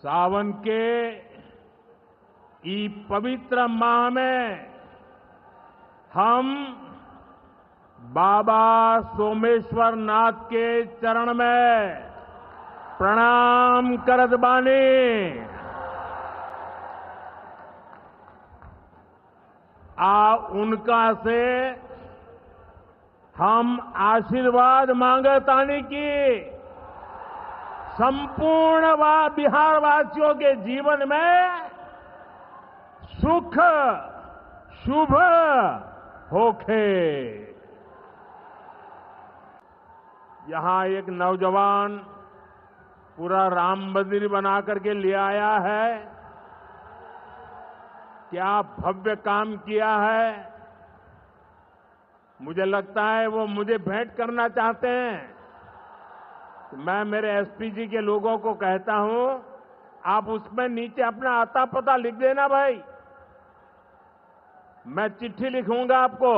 सावन के पवित्र माह में हम बाबा सोमेश्वर नाथ के चरण में प्रणाम करत बानी। उनका से हम आशीर्वाद मांगतानी की संपूर्ण बिहार वासियों के जीवन में सुख शुभ होखे। यहां एक नौजवान पूरा राम मंदिर बना करके ले आया है। क्या भव्य काम किया है। मुझे लगता है वो मुझे भेंट करना चाहते हैं। तो मैं मेरे एसपी जी के लोगों को कहता हूं, आप उसमें नीचे अपना आता पता लिख देना भाई। मैं चिट्ठी लिखूंगा आपको,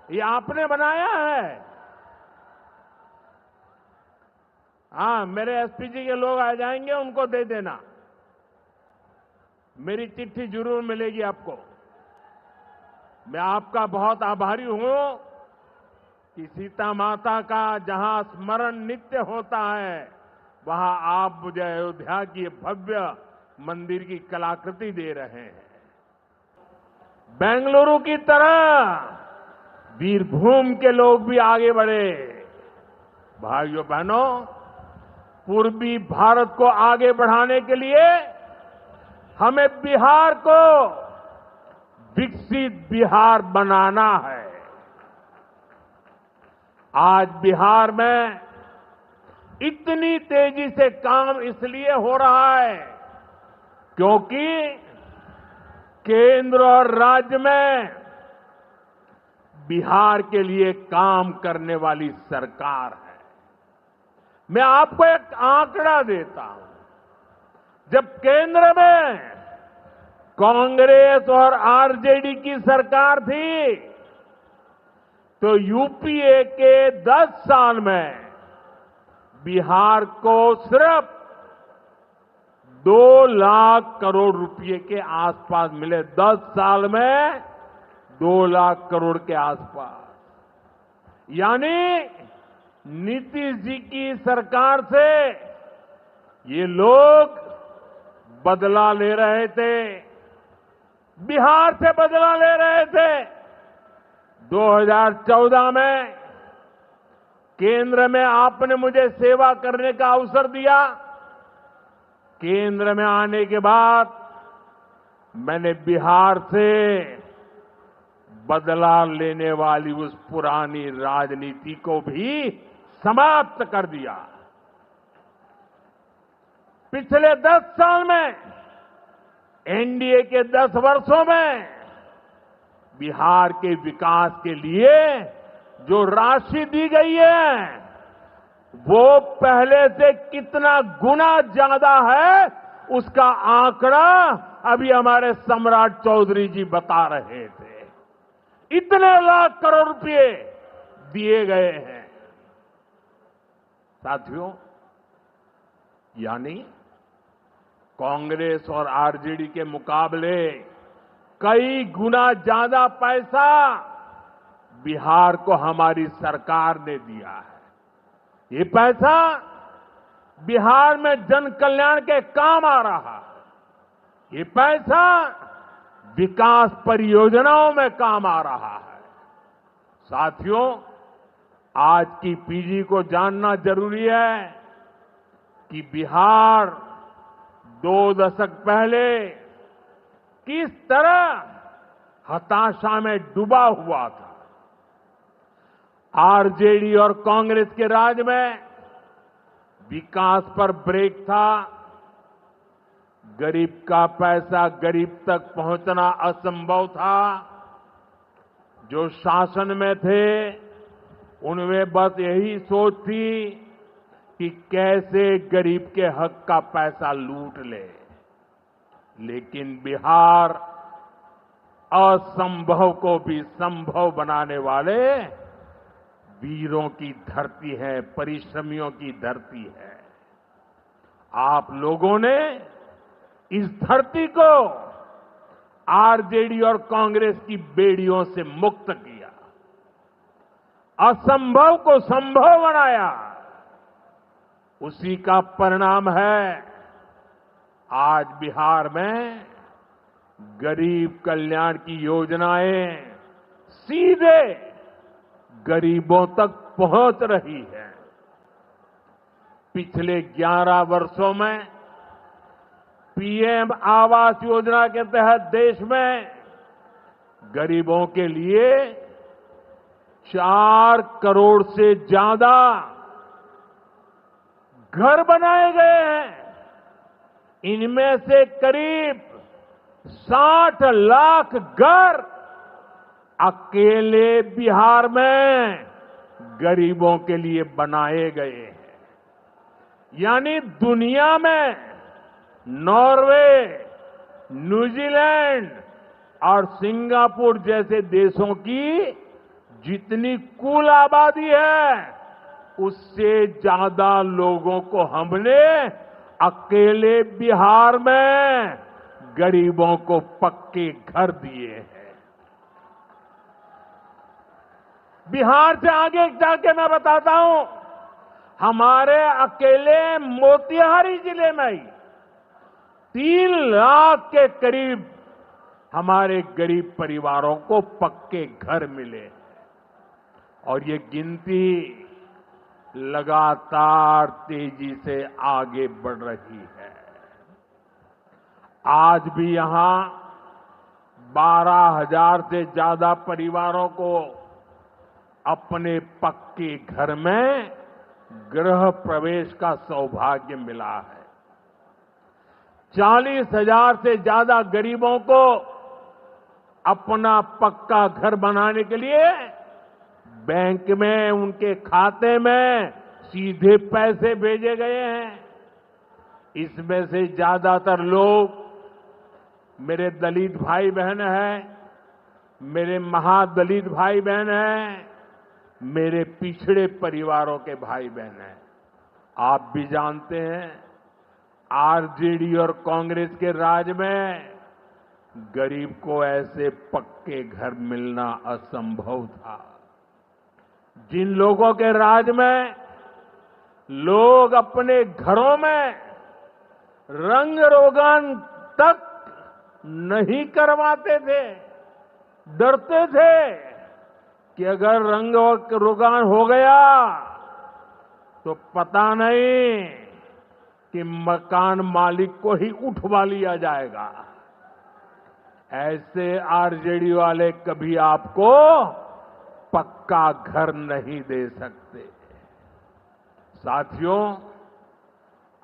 ये आपने बनाया है। हाँ, मेरे एसपी जी के लोग आ जाएंगे, उनको दे देना। मेरी चिट्ठी जरूर मिलेगी आपको। मैं आपका बहुत आभारी हूं कि सीता माता का जहां स्मरण नित्य होता है, वहां आप मुझे अयोध्या की भव्य मंदिर की कलाकृति दे रहे हैं। बेंगलुरु की तरह वीरभूम के लोग भी आगे बढ़े। भाइयों बहनों, पूर्वी भारत को आगे बढ़ाने के लिए हमें बिहार को विकसित बिहार बनाना है। आज बिहार में इतनी तेजी से काम इसलिए हो रहा है क्योंकि केंद्र और राज्य में बिहार के लिए काम करने वाली सरकार है। मैं आपको एक आंकड़ा देता हूं। जब केंद्र में कांग्रेस और आरजेडी की सरकार थी, तो यूपीए के 10 साल में बिहार को सिर्फ 2 लाख करोड़ रुपए के आसपास मिले। 10 साल में 2 लाख करोड़ के आसपास। यानी नीतीश जी की सरकार से ये लोग बदला ले रहे थे, बिहार से बदला ले रहे थे। 2014 में केंद्र में आपने मुझे सेवा करने का अवसर दिया। केंद्र में आने के बाद मैंने बिहार से बदला लेने वाली उस पुरानी राजनीति को भी समाप्त कर दिया। पिछले 10 साल में, एनडीए के 10 वर्षों में बिहार के विकास के लिए जो राशि दी गई है, वो पहले से कितना गुना ज्यादा है, उसका आंकड़ा अभी हमारे सम्राट चौधरी जी बता रहे थे। इतने लाख करोड़ रुपए दिए गए हैं। साथियों, यानी कांग्रेस और आरजेडी के मुकाबले कई गुना ज्यादा पैसा बिहार को हमारी सरकार ने दिया है। ये पैसा बिहार में जन कल्याण के काम आ रहा है। ये पैसा विकास परियोजनाओं में काम आ रहा है। साथियों, आज की पीढ़ी को जानना जरूरी है कि बिहार 2 दशक पहले किस तरह हताशा में डूबा हुआ था। आरजेडी और कांग्रेस के राज में विकास पर ब्रेक था। गरीब का पैसा गरीब तक पहुंचना असंभव था। जो शासन में थे, उनमें बस यही सोच थी कि कैसे गरीब के हक का पैसा लूट ले। लेकिन बिहार असंभव को भी संभव बनाने वाले वीरों की धरती है, परिश्रमियों की धरती है। आप लोगों ने इस धरती को आरजेडी और कांग्रेस की बेड़ियों से मुक्त किया, असंभव को संभव बनाया। उसी का परिणाम है आज बिहार में गरीब कल्याण की योजनाएं सीधे गरीबों तक पहुंच रही है। पिछले 11 वर्षों में पीएम आवास योजना के तहत देश में गरीबों के लिए 4 करोड़ से ज्यादा घर बनाए गए हैं। इनमें से करीब 60 लाख घर अकेले बिहार में गरीबों के लिए बनाए गए हैं। यानी दुनिया में नॉर्वे, न्यूजीलैंड और सिंगापुर जैसे देशों की जितनी कुल आबादी है, उससे ज्यादा लोगों को हमने अकेले बिहार में गरीबों को पक्के घर दिए हैं। बिहार से आगे जाके मैं बताता हूं, हमारे अकेले मोतिहारी जिले में ही 3 लाख के करीब हमारे गरीब परिवारों को पक्के घर मिले और ये गिनती लगातार तेजी से आगे बढ़ रही है। आज भी यहां 12,000 से ज्यादा परिवारों को अपने पक्के घर में गृह प्रवेश का सौभाग्य मिला है। 40,000 से ज्यादा गरीबों को अपना पक्का घर बनाने के लिए बैंक में उनके खाते में सीधे पैसे भेजे गए हैं। इसमें से ज्यादातर लोग मेरे दलित भाई बहन हैं, मेरे महादलित भाई बहन हैं, मेरे पिछड़े परिवारों के भाई बहन हैं। आप भी जानते हैं, आरजेडी और कांग्रेस के राज में गरीब को ऐसे पक्के घर मिलना असंभव था। जिन लोगों के राज में लोग अपने घरों में रंग रोगन तक नहीं करवाते थे, डरते थे कि अगर रंग रोगन हो गया तो पता नहीं कि मकान मालिक को ही उठवा लिया जाएगा। ऐसे आरजेडी वाले कभी आपको पक्का घर नहीं दे सकते। साथियों,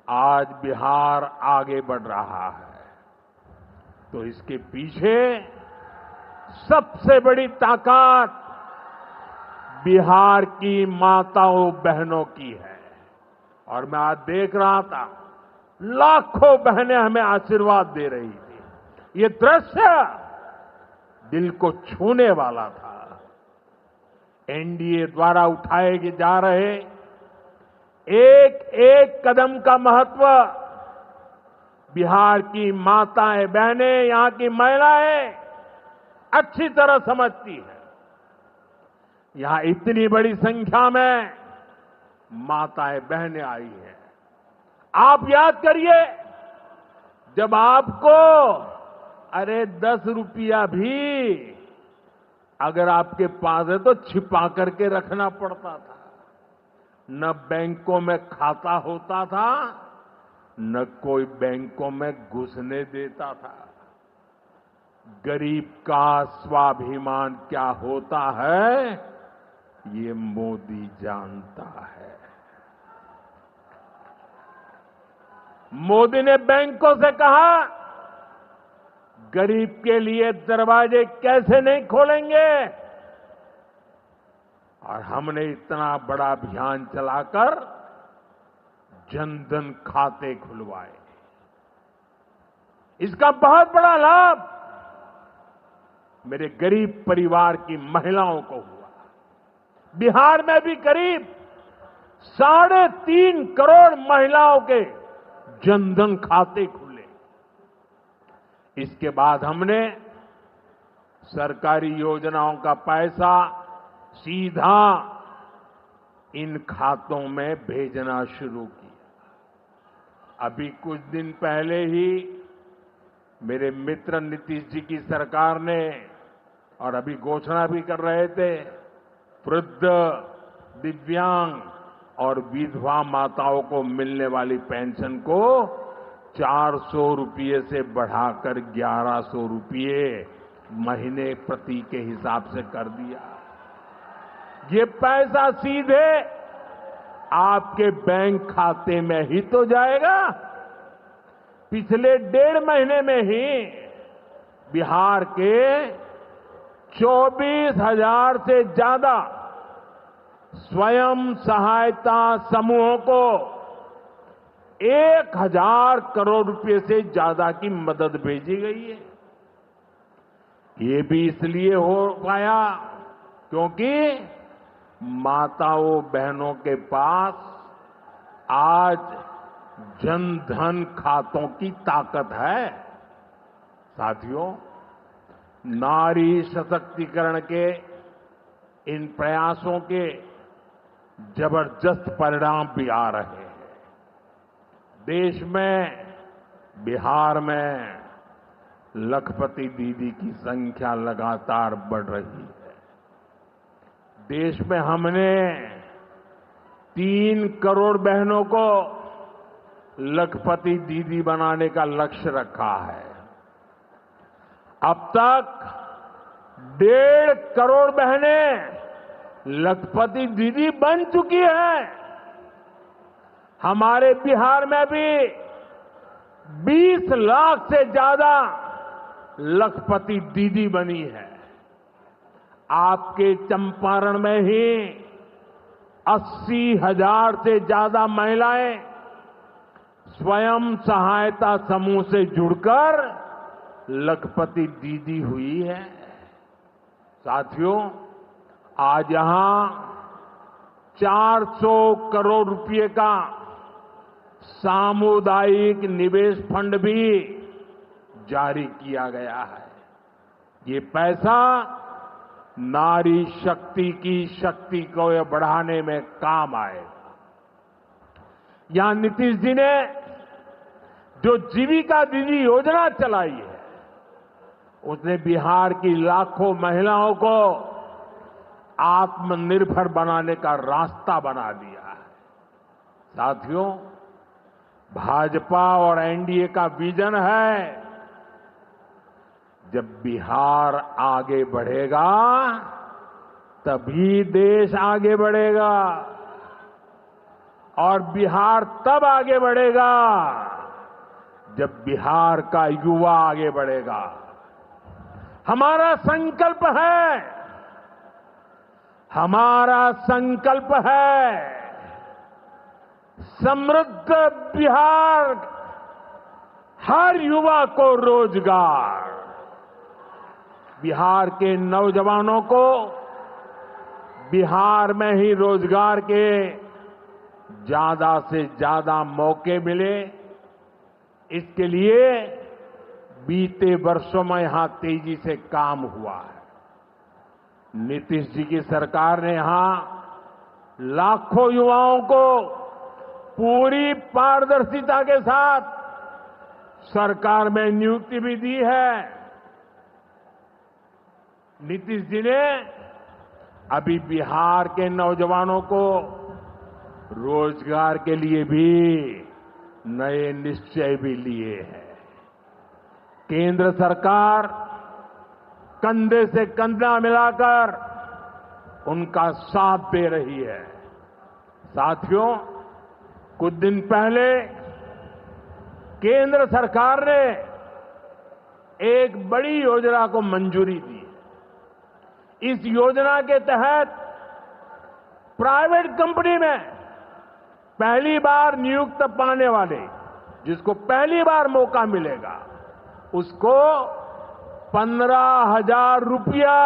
आज बिहार आगे बढ़ रहा है तो इसके पीछे सबसे बड़ी ताकत बिहार की माताओं बहनों की है। और मैं आज देख रहा था, लाखों बहनें हमें आशीर्वाद दे रही थी। ये दृश्य दिल को छूने वाला था। एनडीए द्वारा उठाए जा रहे एक एक कदम का महत्व बिहार की माताएं बहनें, यहां की महिलाएं अच्छी तरह समझती हैं। यहां इतनी बड़ी संख्या में माताएं बहनें आई हैं। आप याद करिए, जब आपको 10 रुपया भी अगर आपके पास है तो छिपा करके रखना पड़ता था। न बैंकों में खाता होता था, न कोई बैंकों में घुसने देता था। गरीब का स्वाभिमान क्या होता है, ये मोदी जानता है। मोदी ने बैंकों से कहा, गरीब के लिए दरवाजे कैसे नहीं खोलेंगे, और हमने इतना बड़ा अभियान चलाकर जनधन खाते खुलवाए। इसका बहुत बड़ा लाभ मेरे गरीब परिवार की महिलाओं को हुआ। बिहार में भी करीब 3.5 करोड़ महिलाओं के जनधन खाते खुले। इसके बाद हमने सरकारी योजनाओं का पैसा सीधा इन खातों में भेजना शुरू किया। अभी कुछ दिन पहले ही मेरे मित्र नीतीश जी की सरकार ने, और अभी घोषणा भी कर रहे थे, वृद्ध, दिव्यांग और विधवा माताओं को मिलने वाली पेंशन को 400 रुपये से बढ़ाकर 1100 रुपये महीने प्रति के हिसाब से कर दिया। ये पैसा सीधे आपके बैंक खाते में ही तो जाएगा। पिछले 1.5 महीने में ही बिहार के 24,000 से ज्यादा स्वयं सहायता समूहों को 1,000 करोड़ रुपए से ज्यादा की मदद भेजी गई है। ये भी इसलिए हो पाया क्योंकि माताओं बहनों के पास आज जन धन खातों की ताकत है। साथियों, नारी सशक्तिकरण के इन प्रयासों के जबरदस्त परिणाम भी आ रहे हैं। देश में, बिहार में लखपति दीदी की संख्या लगातार बढ़ रही है। देश में हमने 3 करोड़ बहनों को लखपति दीदी बनाने का लक्ष्य रखा है। अब तक 1.5 करोड़ बहनें लखपति दीदी बन चुकी है। हमारे बिहार में भी 20 लाख से ज्यादा लखपति दीदी बनी है। आपके चंपारण में ही 80,000 से ज्यादा महिलाएं स्वयं सहायता समूह से जुड़कर लखपति दीदी हुई है। साथियों, आज यहां 400 करोड़ रुपए का सामुदायिक निवेश फंड भी जारी किया गया है। ये पैसा नारी शक्ति की शक्ति को बढ़ाने में काम आएगा। यहां नीतीश जी ने जो जीविका दीदी योजना चलाई है, उसने बिहार की लाखों महिलाओं को आत्मनिर्भर बनाने का रास्ता बना दिया है। साथियों, भाजपा और एनडीए का विजन है, जब बिहार आगे बढ़ेगा तभी देश आगे बढ़ेगा, और बिहार तब आगे बढ़ेगा जब बिहार का युवा आगे बढ़ेगा। हमारा संकल्प है, हमारा संकल्प है समृद्ध बिहार, हर युवा को रोजगार। बिहार के नौजवानों को बिहार में ही रोजगार के ज्यादा से ज्यादा मौके मिले, इसके लिए बीते वर्षों में यहां तेजी से काम हुआ है। नीतीश जी की सरकार ने यहां लाखों युवाओं को पूरी पारदर्शिता के साथ सरकार में नियुक्ति भी दी है। नीतीश जी ने अभी बिहार के नौजवानों को रोजगार के लिए भी नए निश्चय भी लिए हैं। केंद्र सरकार कंधे से कंधा मिलाकर उनका साथ दे रही है। साथियों, कुछ दिन पहले केंद्र सरकार ने एक बड़ी योजना को मंजूरी दी। इस योजना के तहत प्राइवेट कंपनी में पहली बार नियुक्त पाने वाले, जिसको पहली बार मौका मिलेगा, उसको 15,000 रुपया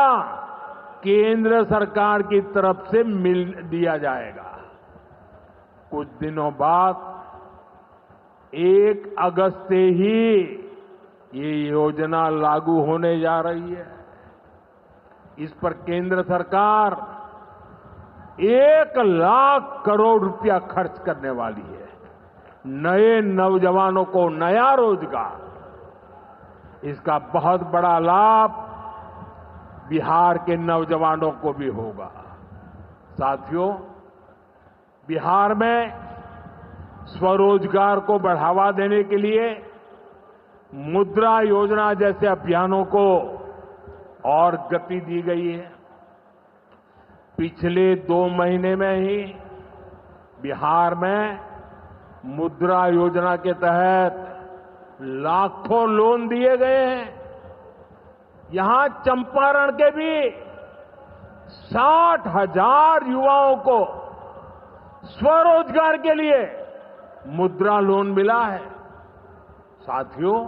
केंद्र सरकार की तरफ से दिया जाएगा। कुछ दिनों बाद 1 अगस्त से ही ये योजना लागू होने जा रही है। इस पर केंद्र सरकार 1,00,000 करोड़ रुपया खर्च करने वाली है। नए नौजवानों को नया रोजगार, इसका बहुत बड़ा लाभ बिहार के नौजवानों को भी होगा। साथियों, बिहार में स्वरोजगार को बढ़ावा देने के लिए मुद्रा योजना जैसे अभियानों को और गति दी गई है। पिछले 2 महीने में ही बिहार में मुद्रा योजना के तहत लाखों लोन दिए गए हैं। यहां चंपारण के भी 60,000 युवाओं को स्वरोजगार के लिए मुद्रा लोन मिला है। साथियों,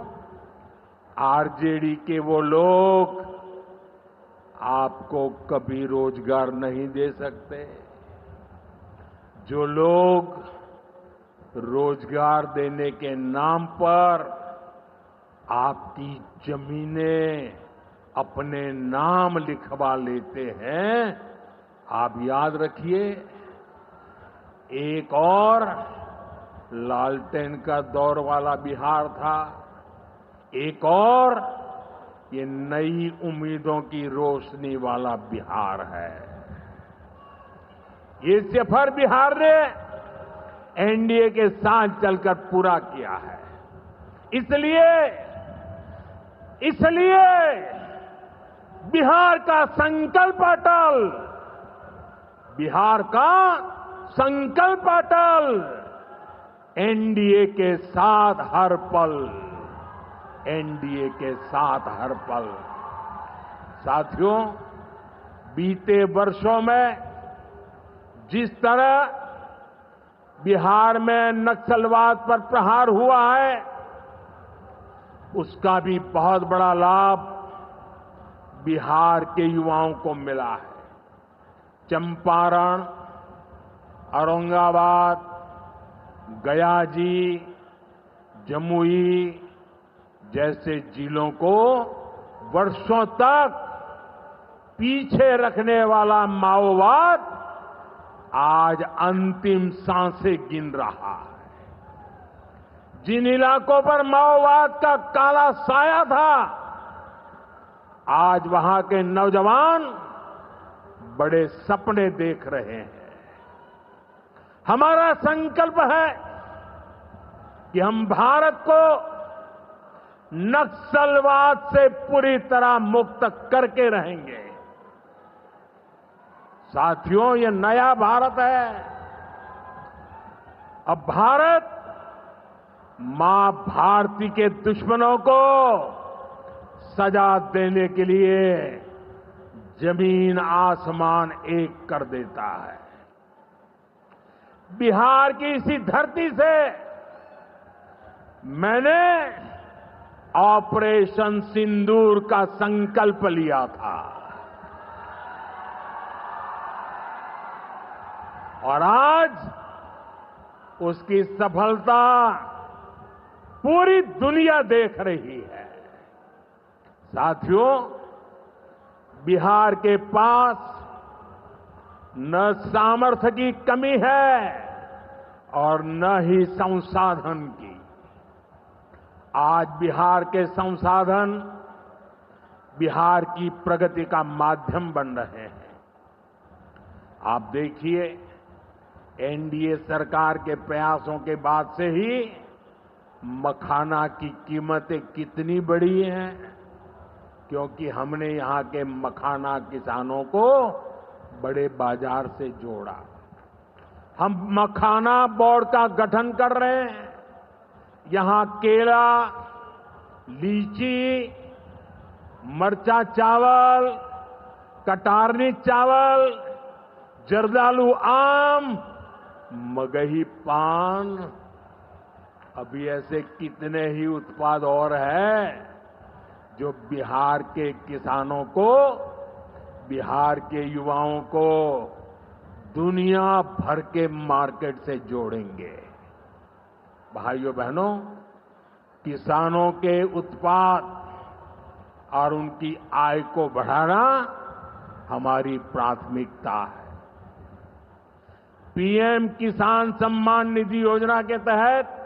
आरजेडी के वो लोग आपको कभी रोजगार नहीं दे सकते। जो लोग रोजगार देने के नाम पर आपकी जमीनें अपने नाम लिखवा लेते हैं, आप याद रखिए, एक और लालटेन का दौर वाला बिहार था, एक और ये नई उम्मीदों की रोशनी वाला बिहार है। ये सफर बिहार ने एनडीए के साथ चलकर पूरा किया है। इसलिए बिहार का संकल्प अटल, बिहार का संकल्प अटल, एनडीए के साथ हर पल, एनडीए के साथ हर पल। साथियों, बीते वर्षों में जिस तरह बिहार में नक्सलवाद पर प्रहार हुआ है, उसका भी बहुत बड़ा लाभ बिहार के युवाओं को मिला है। चंपारण, औरंगाबाद, गयाजी, जमुई जैसे जिलों को वर्षों तक पीछे रखने वाला माओवाद आज अंतिम सांसें गिन रहा है। जिन इलाकों पर माओवाद का काला साया था, आज वहां के नौजवान बड़े सपने देख रहे हैं। हमारा संकल्प है कि हम भारत को नक्सलवाद से पूरी तरह मुक्त करके रहेंगे। साथियों, ये नया भारत है। अब भारत मां भारती के दुश्मनों को सजा देने के लिए जमीन आसमान एक कर देता है। बिहार की इसी धरती से मैंने ऑपरेशन सिंदूर का संकल्प लिया था और आज उसकी सफलता पूरी दुनिया देख रही है। साथियों, बिहार के पास न सामर्थ्य की कमी है और न ही संसाधन की। आज बिहार के संसाधन बिहार की प्रगति का माध्यम बन रहे हैं। आप देखिए, एनडीए सरकार के प्रयासों के बाद से ही मखाना की कीमतें कितनी बढ़ी हैं, क्योंकि हमने यहां के मखाना किसानों को बड़े बाजार से जोड़ा। हम मखाना बोर्ड का गठन कर रहे हैं। यहां केला, लीची, मरचा चावल, कटारनी चावल, जर्दालू आम, मगही पान, अभी ऐसे कितने ही उत्पाद और हैं जो बिहार के किसानों को, बिहार के युवाओं को दुनिया भर के मार्केट से जोड़ेंगे। भाइयों बहनों, किसानों के उत्पाद और उनकी आय को बढ़ाना हमारी प्राथमिकता है। पीएम किसान सम्मान निधि योजना के तहत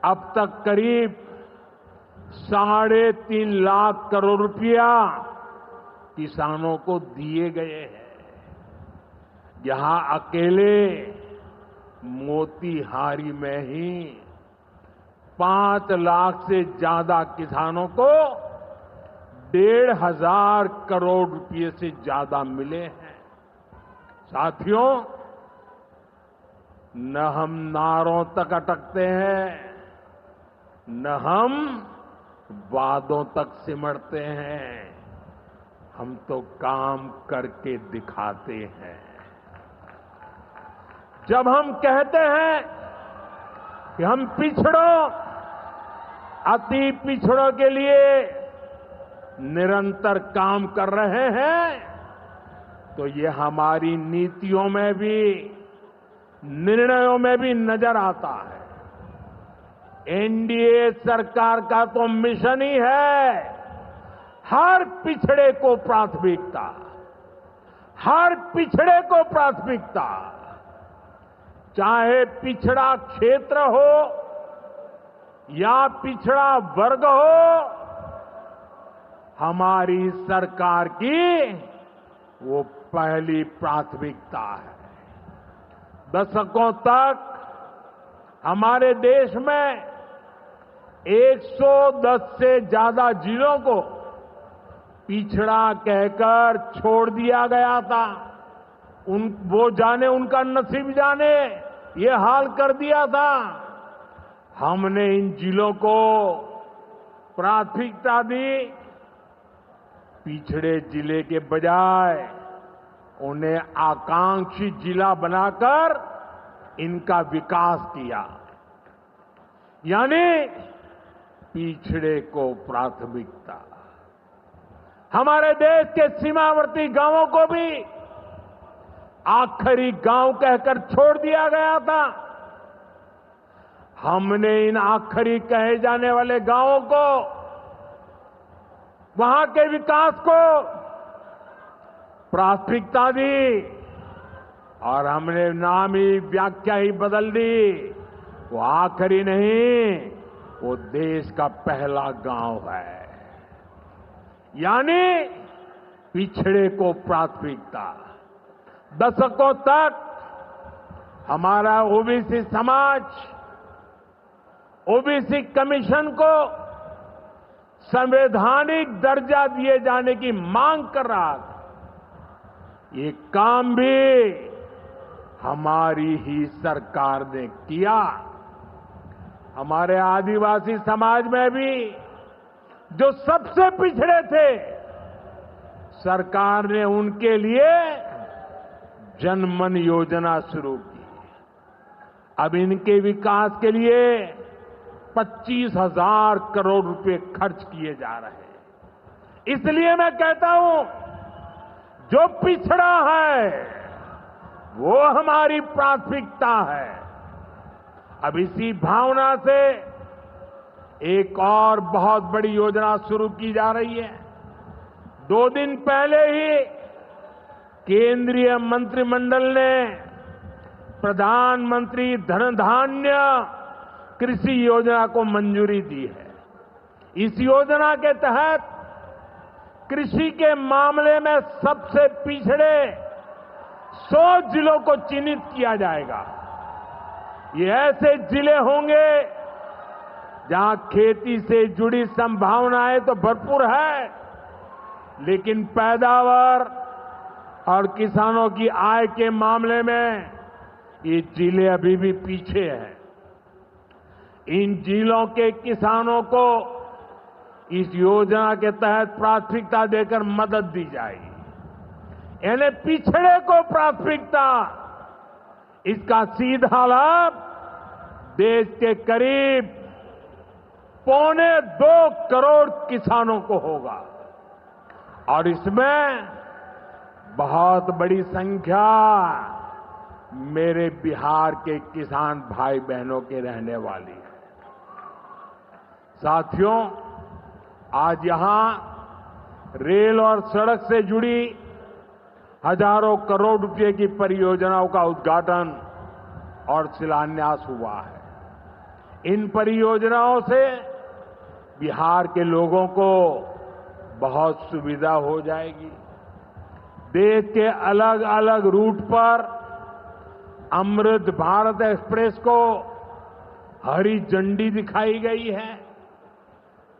अब तक करीब 3.5 लाख करोड़ रुपया किसानों को दिए गए हैं। यहां अकेले मोतीहारी में ही 5 लाख से ज्यादा किसानों को 1,500 करोड़ रुपए से ज्यादा मिले हैं। साथियों, न हम नारों तक अटकते हैं, न हम वादों तक सिमटते हैं, हम तो काम करके दिखाते हैं। जब हम कहते हैं कि हम पिछड़ों, अति पिछड़ों के लिए निरंतर काम कर रहे हैं, तो ये हमारी नीतियों में भी, निर्णयों में भी नजर आता है। एनडीए सरकार का तो मिशन ही है हर पिछड़े को प्राथमिकता, हर पिछड़े को प्राथमिकता, चाहे पिछड़ा क्षेत्र हो या पिछड़ा वर्ग हो, हमारी सरकार की वो पहली प्राथमिकता है। दशकों तक हमारे देश में 110 से ज्यादा जिलों को पिछड़ा कहकर छोड़ दिया गया था। वो जाने, उनका नसीब जाने, ये हाल कर दिया था। हमने इन जिलों को प्राथमिकता दी। पिछड़े जिले के बजाय उन्हें आकांक्षी जिला बनाकर इनका विकास किया, यानी पिछड़े को प्राथमिकता। हमारे देश के सीमावर्ती गांवों को भी आखिरी गांव कहकर छोड़ दिया गया था। हमने इन आखिरी कहे जाने वाले गांवों को, वहां के विकास को प्राथमिकता दी और हमने नाम ही, व्याख्या ही बदल दी। वो आखिरी नहीं, वो देश का पहला गांव है, यानी पिछड़े को प्राथमिकता। दशकों तक हमारा ओबीसी समाज ओबीसी कमीशन को संवैधानिक दर्जा दिए जाने की मांग कर रहा था। ये काम भी हमारी ही सरकार ने किया। हमारे आदिवासी समाज में भी जो सबसे पिछड़े थे, सरकार ने उनके लिए जनमन योजना शुरू की। अब इनके विकास के लिए 25,000 करोड़ रुपए खर्च किए जा रहे हैं। इसलिए मैं कहता हूं, जो पिछड़ा है वो हमारी प्राथमिकता है। अब इसी भावना से एक और बहुत बड़ी योजना शुरू की जा रही है। 2 दिन पहले ही केंद्रीय मंत्रिमंडल ने प्रधानमंत्री धन धान्य कृषि योजना को मंजूरी दी है। इस योजना के तहत कृषि के मामले में सबसे पिछड़े 100 जिलों को चिन्हित किया जाएगा। ये ऐसे जिले होंगे जहां खेती से जुड़ी संभावनाएं तो भरपूर है, लेकिन पैदावार और किसानों की आय के मामले में ये जिले अभी भी पीछे हैं। इन जिलों के किसानों को इस योजना के तहत प्राथमिकता देकर मदद दी जाएगी। यानी पिछड़े को प्राथमिकता। इसका सीधा लाभ देश के करीब 2.25 करोड़ किसानों को होगा और इसमें बहुत बड़ी संख्या मेरे बिहार के किसान भाई बहनों के रहने वाली है। साथियों, आज यहां रेल और सड़क से जुड़ी हजारों करोड़ रुपए की परियोजनाओं का उद्घाटन और शिलान्यास हुआ है। इन परियोजनाओं से बिहार के लोगों को बहुत सुविधा हो जाएगी। देश के अलग अलग रूट पर अमृत भारत एक्सप्रेस को हरी झंडी दिखाई गई है।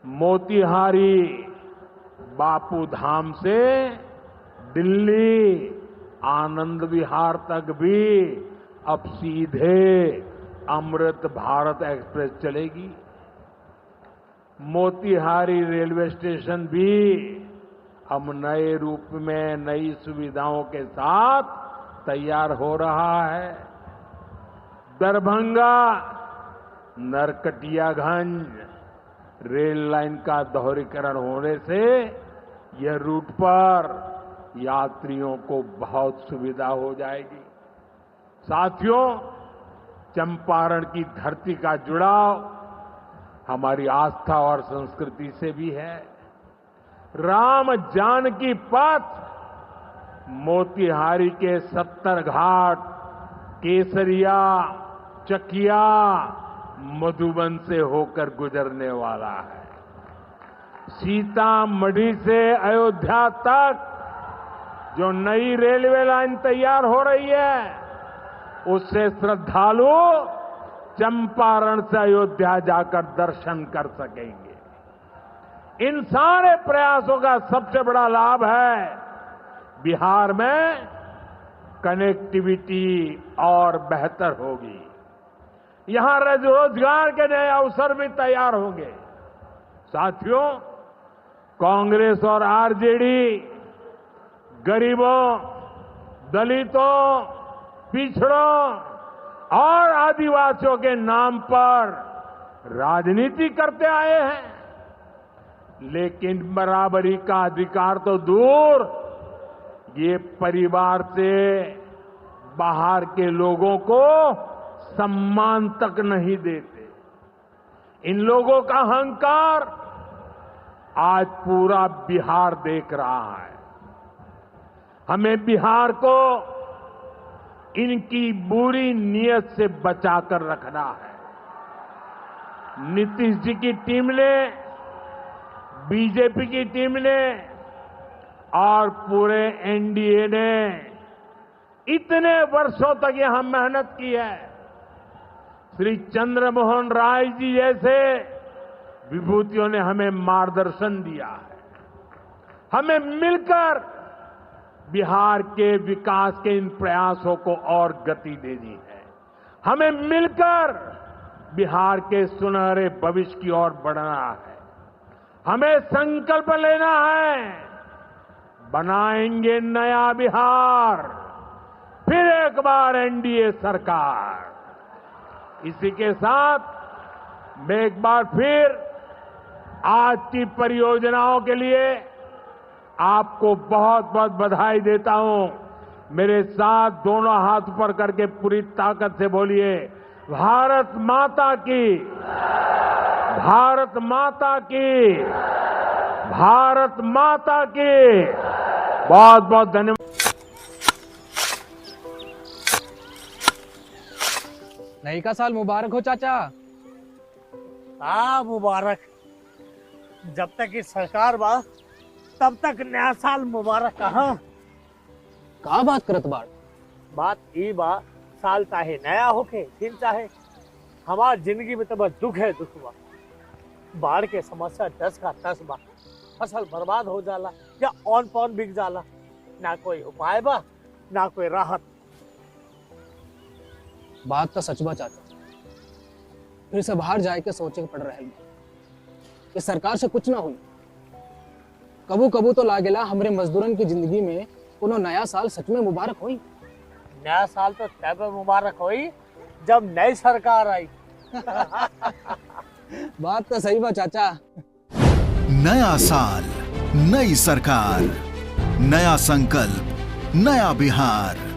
मोतिहारी बापू धाम से दिल्ली आनंद विहार तक भी अब सीधे अमृत भारत एक्सप्रेस चलेगी। मोतिहारी रेलवे स्टेशन भी अब नए रूप में नई सुविधाओं के साथ तैयार हो रहा है। दरभंगा नरकटियागंज रेल लाइन का दोहरीकरण होने से यह रूट पर यात्रियों को बहुत सुविधा हो जाएगी। साथियों, चंपारण की धरती का जुड़ाव हमारी आस्था और संस्कृति से भी है। राम जानकी पथ मोतिहारी के 70 घाट, केसरिया, चकिया, मधुबन से होकर गुजरने वाला है। सीतामढ़ी से अयोध्या तक जो नई रेलवे लाइन तैयार हो रही है, उससे श्रद्धालु चंपारण से अयोध्या जाकर दर्शन कर सकेंगे। इन सारे प्रयासों का सबसे बड़ा लाभ है बिहार में कनेक्टिविटी और बेहतर होगी। यहां रोजगार के नए अवसर भी तैयार होंगे। साथियों, कांग्रेस और आरजेडी गरीबों, दलितों, पिछड़ों और आदिवासियों के नाम पर राजनीति करते आए हैं, लेकिन बराबरी का अधिकार तो दूर, ये परिवार से बाहर के लोगों को सम्मान तक नहीं देते। इन लोगों का अहंकार आज पूरा बिहार देख रहा है। हमें बिहार को इनकी बुरी नीयत से बचाकर रखना है। नीतीश जी की टीम ने, बीजेपी की टीम ने और पूरे एनडीए ने इतने वर्षों तक यहां मेहनत की है। श्री चंद्रमोहन राय जी जैसे विभूतियों ने हमें मार्गदर्शन दिया है। हमें मिलकर बिहार के विकास के इन प्रयासों को और गति देनी है। हमें मिलकर बिहार के सुनहरे भविष्य की ओर बढ़ना है। हमें संकल्प लेना है, बनाएंगे नया बिहार, फिर एक बार एनडीए सरकार। इसी के साथ मैं एक बार फिर आज की परियोजनाओं के लिए आपको बहुत बहुत बधाई देता हूं। मेरे साथ दोनों हाथ ऊपर करके पूरी ताकत से बोलिए, भारत माता की, भारत माता की, भारत माता की। बहुत बहुत धन्यवाद। नई का साल मुबारक हो चाचा। हाँ, मुबारक। जब तक इस सरकार बा तब तक नया साल मुबारक। का बात करत बाड़? बात ई बा, साल चाहे नया होके दिन चाहे, हमार जिंदगी में तो बस दुख है, दुख बा। बाढ़ के समस्या 10 का 10 बा। फसल बर्बाद हो जाला या ऑन पॉन बिक जाला, ना कोई उपाय बा ना कोई राहत। बात तो सच बा चाचा। फिर से बाहर जाए के सोचे पड़ रहे कि सरकार से कुछ ना हुई। कबू कबू तो लागेला हमरे मजदूरन की जिंदगी में कोनो नया साल सच में मुबारक हुई। नया साल तो तब मुबारक हुई जब नई सरकार आई। बात तो सही बा चाचा। नया साल, नई सरकार, नया संकल्प, नया बिहार।